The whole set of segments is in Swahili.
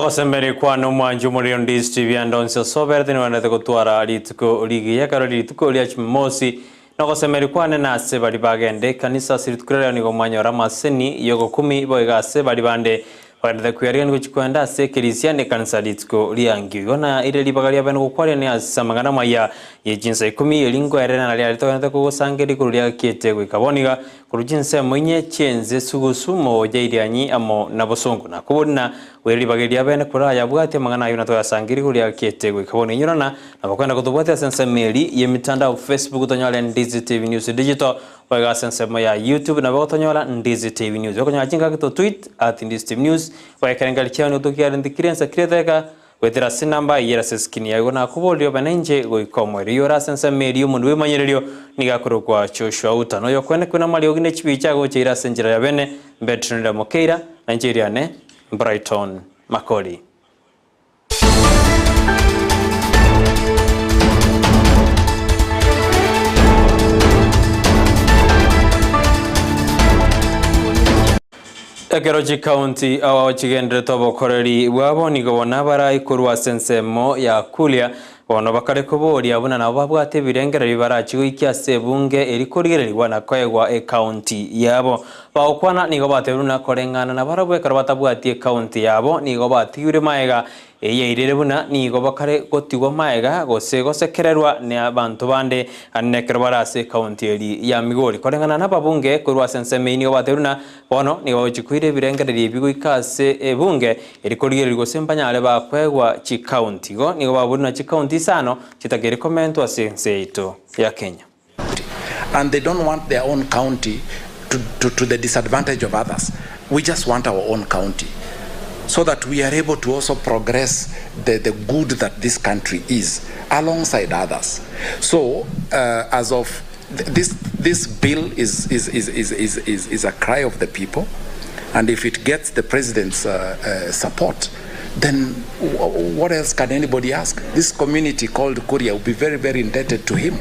Nagosembere kwa no mwanju muri Ndizi TV andonse soberte ni wanete kutwara rituko ligi ya karoli rituko lya Chimosi nagosembere kwa nase bari bagende kanisa siritukurera ni gomwanya ramaseni yogo 10 boigase bari bande bagende kuyariga ngo chikwenda se Kisii and kanisa rituko lyangigo na ile libagalia bene gukwaria ni asamagana maya ye Chinsa Ikomi elingo erena na lya tokana kugusangeri kurulia kiete gwikaboniga kurujinse mwenye chenze sugusumo jairianyi amo nabosongo na kubona weri bageria bene kuraya bwate magana yuna to yasangiri kulia kiete gwikaboni nyurana na bakwenda kutubwate sense meli ye mitandao Facebook tonyola Ndizi TV News Digital waga sense ya YouTube na bagotonyola Ndizi TV News wakonya jinga kito tweet @Ndizi TV News waikarengali chano tokiara ndikirensa kireteka wetera sinamba yera skini yago na kubolio banenje go Ikomi yora sense meli umundu wemanyererio nigakuru kwa Joshua utano yokwene kuna mali ogine chibicha go chira senjira ya bene Betrinda Mokeira Nigeria ne Brighton Makoli. Ekeroji County awa chigendre tobo koreri wabo nigobona bara ikurwa sensemo ya kulia bono bakare kubori abuna nabo babwate birengera bibara chigo ikyase bunge erikorigererwa na koegwa county yabo baokwana nigo bateruna korengana na barabwe karabata bwati county yabo nigo batiure maega eyeirere buna nigo bakare gotigwa maega gosekererwa ne abantu bande annekero barase county eri ya Migori korengana na babunge kurwa senseme nigo bateruna bono nigo chikwire birengera bigo ikase bunge erikorigererwa sempanyale bakwegwa chi county go nigo babuna chi county sano chitagere comment wa sense ito ya Kenya, and they don't want their own county to the disadvantage of others. We just want our own county so that we are able to also progress the good that this country is alongside others. So as of this bill is a cry of the people, and if it gets the president's support, then what else can anybody ask? This community called Kuria will be very, very indebted to him.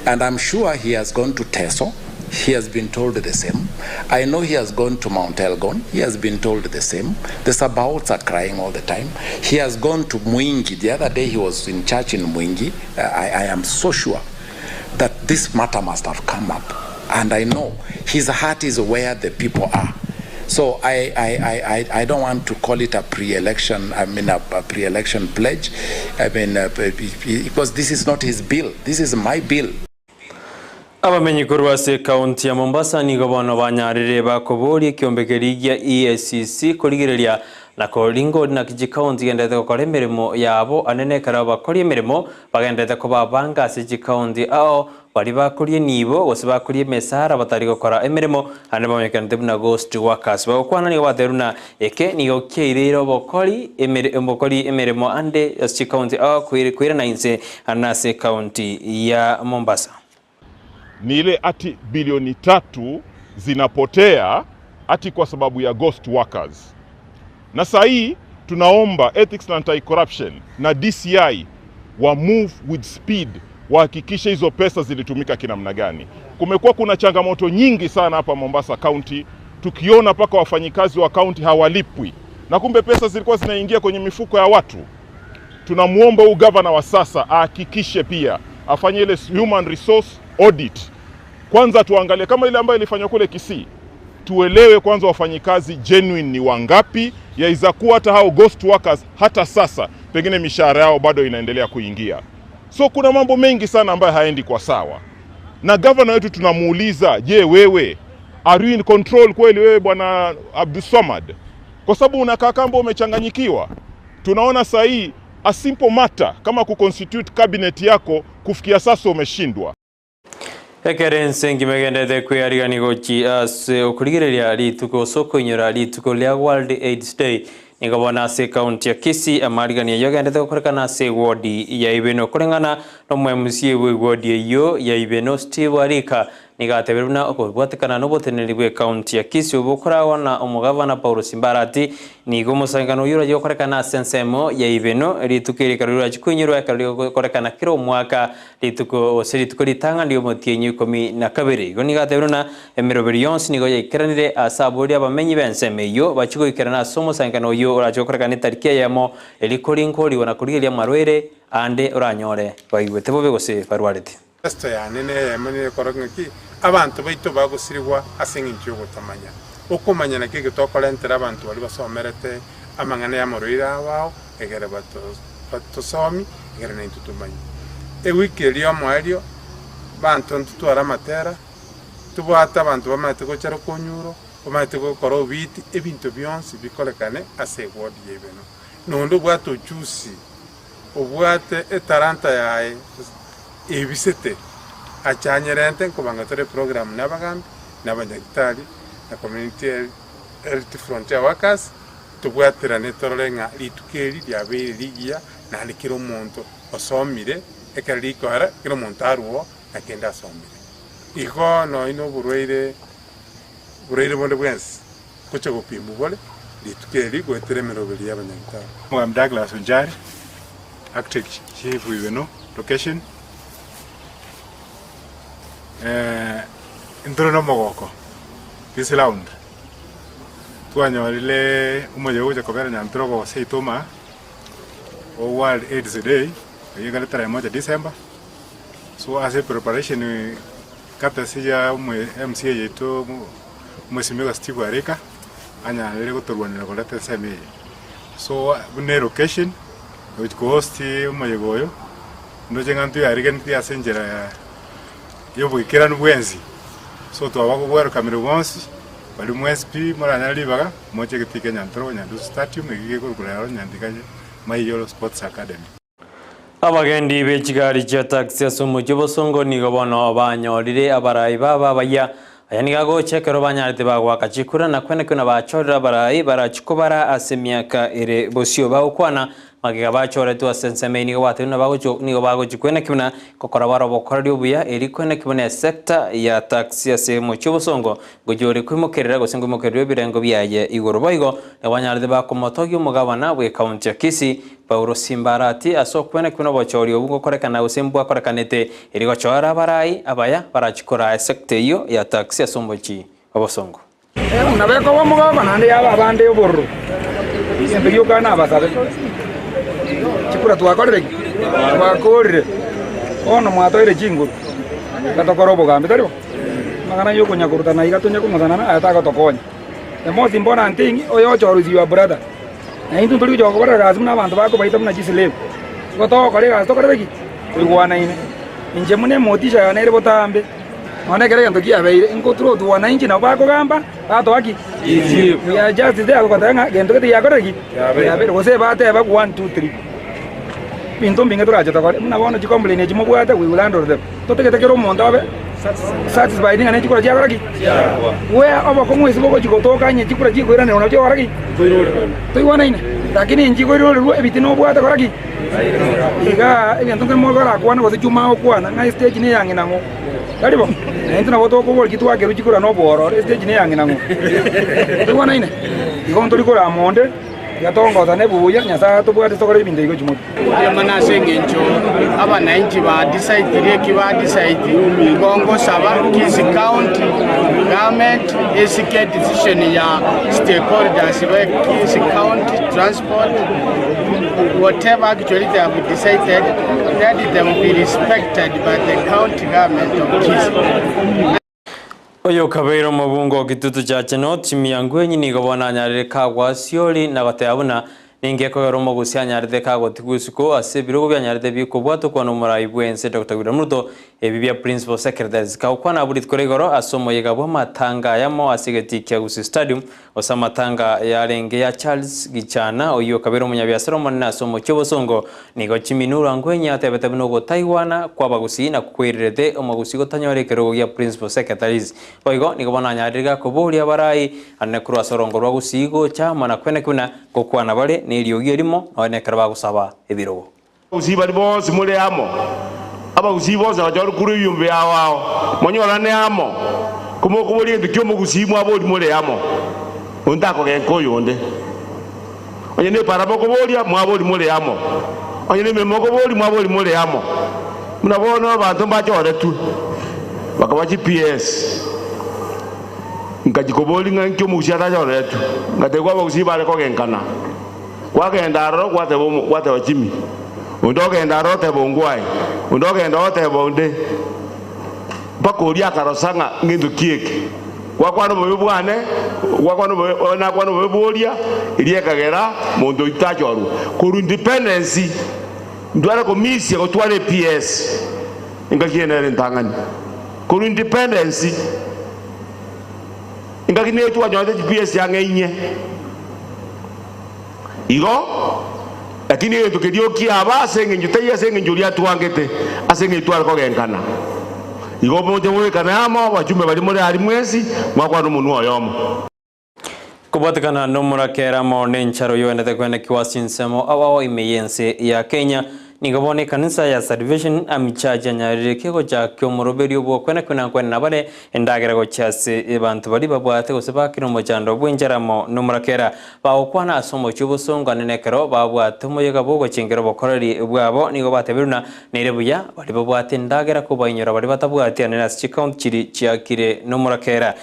And I'm sure he has gone to Teso. He has been told the same. I know he has gone to Mount Elgon. He has been told the same. The Sabaots are crying all the time. He has gone to Mwingi. The other day he was in church in Mwingi. I am so sure that this matter must have come up. And I know his heart is where the people are. So I don't want to call it a pre-election, a pre-election pledge. Because this is not his bill. This is my bill. Abamenyi kurwa se county ya Mombasa ni gobono banyarire bakobori kiombekerigia EACC kurigireria na koringo na kiji county gendete gukora imirimo yabo anene karaba kori imirimo bagendete ko babanga se county ao bari bakurie nibo gose bakurie mesara batari gukora imirimo ane bamekante buna ghost workers bakwana ni bateruna eke ni okyeirero bokori imirimo ande se county ao kwira na inse anase county ya Mombasa. Ni ile ati bilioni 3 zinapotea ati kwa sababu ya ghost workers. Na saa hii tunaomba Ethics and Anti-Corruption na DCI wa move with speed wahakikishe hizo pesa zilitumika kinamna gani. Kumekuwa kuna changamoto nyingi sana hapa Mombasa County, tukiona paka wafanyikazi wa county hawalipwi na kumbe pesa zilikuwa zinaingia kwenye mifuko ya watu. Tunamuomba huyu governor wa sasa ahakikishe pia afanye ile human resource audit. Kwanza tuangalie kama ile ambayo ilifanywa kule Kisii. Tuelewe kwanza wafanyikazi genuine ni wangapi, yaweza kuwa hata hao ghost workers hata sasa pengine mishahara yao bado inaendelea kuingia. So kuna mambo mengi sana ambayo haendi kwa sawa. Na governor wetu tunamuuliza, je, wewe are you in control kweli wewe bwana Abdulsamad? Kwa sababu unakaa kama umechanganyikiwa. Tunaona saa hii a simple matter kama kuconstitute cabinet yako kufikia sasa umeshindwa. Ekerense ngimegendete kuyariga gochi ase okurigireria rituko soko inyora rituko lya World AIDS Day nigabona se county ya Kisii amarigania yogendete gukorekana se ward ya Ibeno kurengana no mwemusie we ward yo ya Ibeno Steve Arika nigateberuna okobwatekana n'oboteneri bwe county ya Kisii obukorawa na omugavana Paul Simbarati nigo musangano yura yokorekana sensemo ya ibeno ritukiri karura chikunyirwa karura korekana kiro mwaka rituko osirituko ritanga ndio motienye Ikomi na kabiri go nigateberuna emeroberi yonsi nigo yekeranire asaburi abamenyi bensemeyo bachiko ikerana somo sangano yo orachokorekana tarikia yamo elikorinko liwana kuriria marwere ande oranyore baigwete bobe gose barwarete esto yanene yamene korongeki abantu baito bagusirwa asengincho gotamanya okumanya nakige tokolentera abantu bali basomerete amangane ya marwere wao egere batosomi egere nintutumanya ewiki elio mwario bantu ntutwara matera tubwata abantu bamate gochara konyuro bamate gokora obiti ebintu byonsi bikolekane asegwodi yebeno nondo bwato juice obwate etaranta yae ebisete achanyerente kubangatore program nabagambi nabanyagitari na community health frontier workers tubwatira netorenga litukeri lyabere ligia na likiro muntu osomire ekarikora kiro muntu aruo akenda asomire iko no ino burweire bonde bwensi kucho gupimbu bole litukeri gwetere merobeli y'abanyagitari. I'm Douglas Unjari, Acting Chief Wibeno, location. Intro no mogoko. This round. Tuanyorile umoja uja kobera nyantro go seitoma. O World AIDS Day. Yegale tara moja December. So as a preparation kata sija MCA yetu mwesimega Steve Arika anya lego torwanira kolate same. So bune location which host umoyegoyo ndoje ngantu yarigen pia senjera yobo ikiranu bwenzi so to abako gwero kamera bonsi bali mwesp moranya libaga moche kitike nyantro nyandu stadium egige kurukura nyandikaje Mayolo Sports Academy. Abagendi b'ekigari kya taxi asumu cy'obosongo nigo bono abanyorire abarayi baba baya ayanigago chekero banyarite bagwaka chikura na kwene kuna bachorera barayi barachikobara asemiaka ere bosio bagukwana magiga bachore tu asenseme nigo bate na nigo bago chikwene kuna kokora baro bokorari obuya eri kwene kuna sector ya taxi asemu cy'obosongo gojore kwimokerera gosengo mokerero birengo byaye igoro baigo abanyarite bakomotogyo mugabana bwe county ya Kisii Paul Simbarati asokwene kuna bochori obugo korekana usembwa korekanete eri gochora barayi abaya barachikora sector iyo ya taxi asombochi obosongo unabeko wa mugabana ndi aba bande oborro ndiyo kana abasabe chikura twakorere twakorere ono mwatoire chingo katokoro bogambe taribo magana yo kunya kurutana igatonya kumazana na ataka tokonya the most important thing oyo choru your brother na intu tuli jo kobara gazi na bantu bako baita muna jisile goto kore gazi tokore beki igwana ine inje mune motisha ya nere botambe one kere yanto kia beire inkotro tu wana inji na bako gamba bato aki ya just there ko tanga gendo kete ya kore ki ya bere gose bate ba 1 2 3 pinto mbinga turaje tokore muna bono chikomplain chimo bwata we will handle them totekete kero monda abe satisfied ngane chikora chia koraki we aba komwezi boko chikotoka nye chikora chikoira ne onacho koraki toiwana ine lakini inji koiro ebitino bwata koraki iga ebintu ngemo kora kwana ko chuma okwana na stage ne yangi nango karibo ento na boto ko bol kitwa keru chikora no boro stage ne yangi nango toiwana ine igo ntori kora monde yatongo tane buya nyasa to bwate tokore binde igo chimo ya manase ngencho aba 90 ba decide ire kiba decide gongo saba Kisii County government esike decision ya stakeholders we Kisii County transport whatever actually they have decided that they will be respected by the county government of Kisii. Oyo kabeiro mabungo kitutu cha cheno timi yangu nyini gobona nyarire kagwa sioli na batayabuna ninge ko romo gusia nyarire kagwa tigusuko asebiro bya nyarire biko bwato kwa no murai bwense Dr. Wilmuto ebibya principal secretaries ka ukwana buri tkoregoro asomo yegabo matanga yamo asigeti kya Gusii stadium osamatanga yarenge ya Charles Gichana oyo kabeiro munyabiasara monna asomo cyobosongo nigo chiminura ngwenya atebete binogo Taiwana kwa Bagusii na kukwirete omagusi gotanyorekero ya principal secretaries oigo nigo bana nyarire ko buri abarayi anekuru asorongo rwa Gusii go chama na kwene kuna kokwana bare niryo girimo one karaba gusaba ebirogo Gusii bari bose muri amo aba Gusii boza bajor kuru yumbe awao monyola ne amo kumo kuboli ndikyo mu Gusii mu abodi mole amo undako ke koyonde onye ne para boko bolia mu abodi mole amo onye ne memo ko boli mu abodi mole amo munabona abantu bajore tu bakawa GPS ngajikoboli ngankyo mu Gusii atajore tu ngategwa Gusii bare ko genkana kwa genda ro kwate wachimi undoge ndaro te bongwai undoge ndote bonde bakoria karosanga ngindu kieki kwakwano bobwane kwakwano boboria iliekagera mondo itachoru kuru independence ndwara komisi ko twale PS ingakienere ntangani kuru independence ingakine twa nyote PS yangenye igo lakini yetu kidio kiaba senge njutaya senge njulia tuangete asenge twala ko genkana igo boje mwe kana amo bachume bali muri ari mwezi mwakwa no munwa yomo kubatikana no murakera mo nencharo yonete kwene kwa Chinsa awawo imeyense ya Kenya ningabone kanisa ya Salvation amichaja nyarire kego cha kyomoroberi obwo kwene nabale endagera go chase abantu bali babwate gusebakira mu chando bwenjeramo no murakera bawokwana asomo cyubusonga nenekero babwate umuyaga bogo chingero bokoreri bwabo nigo batebiruna nerebuya bali babwate endagera ko bayinyora bali batabwate anena chikaunt chiri chiakire no murakera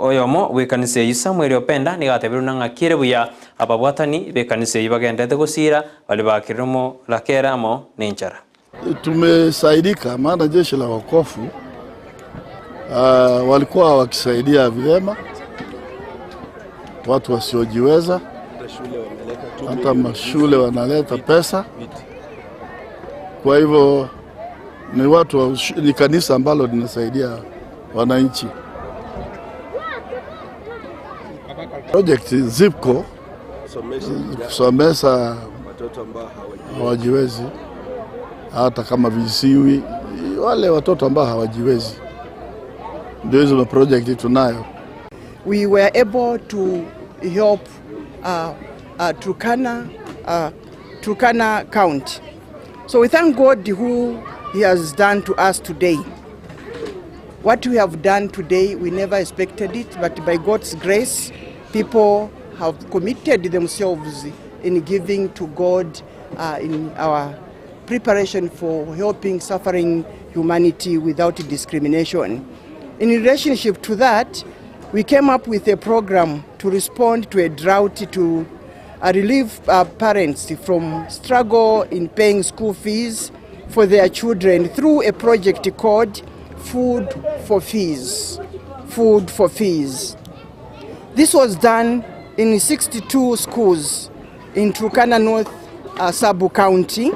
oyomo wekanise yisamweri openda nigatebiruna ngakire buya ababwatani bekanise yibagendete gusira bali bakirimo lakera mo nenchara. Tumesaidika maana jeshi la wokovu walikuwa wakisaidia vyema watu wasiojiweza, hata mashule wanaleta pesa. Kwa hivyo ni kanisa ambalo linasaidia wananchi. Project Zipco kusomesha watoto ambao hawajiwezi, hata kama visiwi wale watoto ambao hawajiwezi, ndio hizo project tunayo. We were able to help Turkana County. So we thank God who He has done to us today. What we have done today, we never expected it, but by God's grace, people have committed themselves in giving to God in our preparation for helping suffering humanity without discrimination. In relationship to that, we came up with a program to respond to a drought to relieve parents from struggle in paying school fees for their children through a project called Food for Fees. Food for Fees. This was done in 62 schools in Turkana North Sub-County,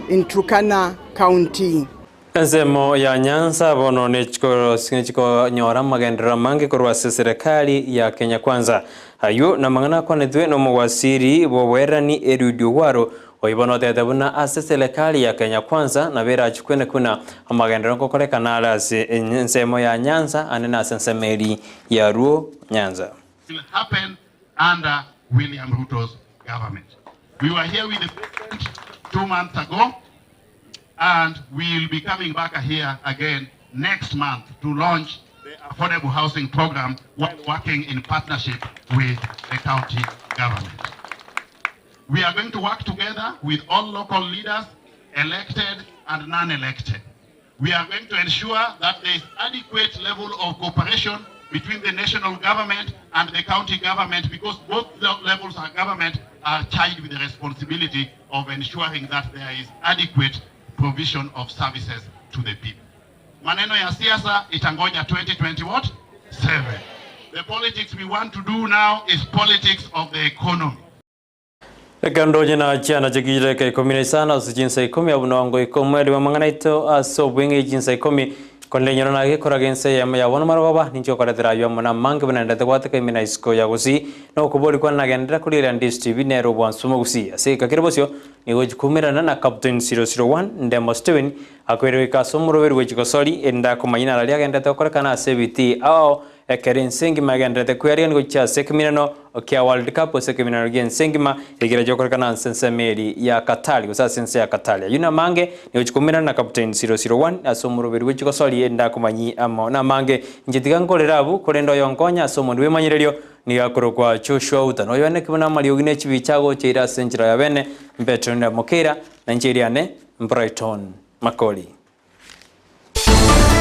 in Turkana County. Nsemo ya Nyanza bono nechiko nyora magendera mange korwa serikali ya Kenya Kwanza. Hayo na mangana kwa nedwe no mwasiri bowerani erudio waro oibono tetebuna ase serikali ya Kenya Kwanza na bera chikwene kuna magendera kokore kanala ase nsemo ya Nyanza anena sensemeri ya Ruo Nyanza. Will happen under William Ruto's government. We were here with the president 2 months ago, and we'll be coming back here again next month to launch the affordable housing program while working in partnership with the county government. We are going to work together with all local leaders, elected and non-elected. We are going to ensure that there is adequate level of cooperation between the national government and the county government, because both levels of government are charged with the responsibility of ensuring that there is adequate provision of services to the people. Maneno ya siasa itangoja 2027. The politics we want to do now is politics of the economy. Kando jina chana chakijile ka Ikomi sana Chinsa Ikomi abunongo Ikomi ali manganaito aso bwenge Chinsa Ikomi konle nyona nage koragense ya wana marababa nincho karatira yo mana mange bananda tawata ka mina isko ya Gusii no kuboli kwa nagendera kulira Ndizi TV nero bwansumo Gusii ase kakiribosyo ni gojikumira na Captain 001 ndemo Steven akwere ka somuro weru wejiko soli enda ko mayina ali agenda to korakana CBT ao ekere nsengima gendete kweria ngo cha sekeminano kia World Cup sekeminano gen sengima igira jokorkana nsensemeri ya Katali gusa sense ya Katali yuna mange ni uchikumira na captain 001 asomuro beru wechiko soli enda kumanyi amo na mange njitiga ngolera abu kolendo yonkonya asomo ndwe manyirerio ni akoro kwa Joshua utano yone kibona mali ogine chibichago cheira senjira ya bene mbetronda mokera na njiriane Brighton Makoli.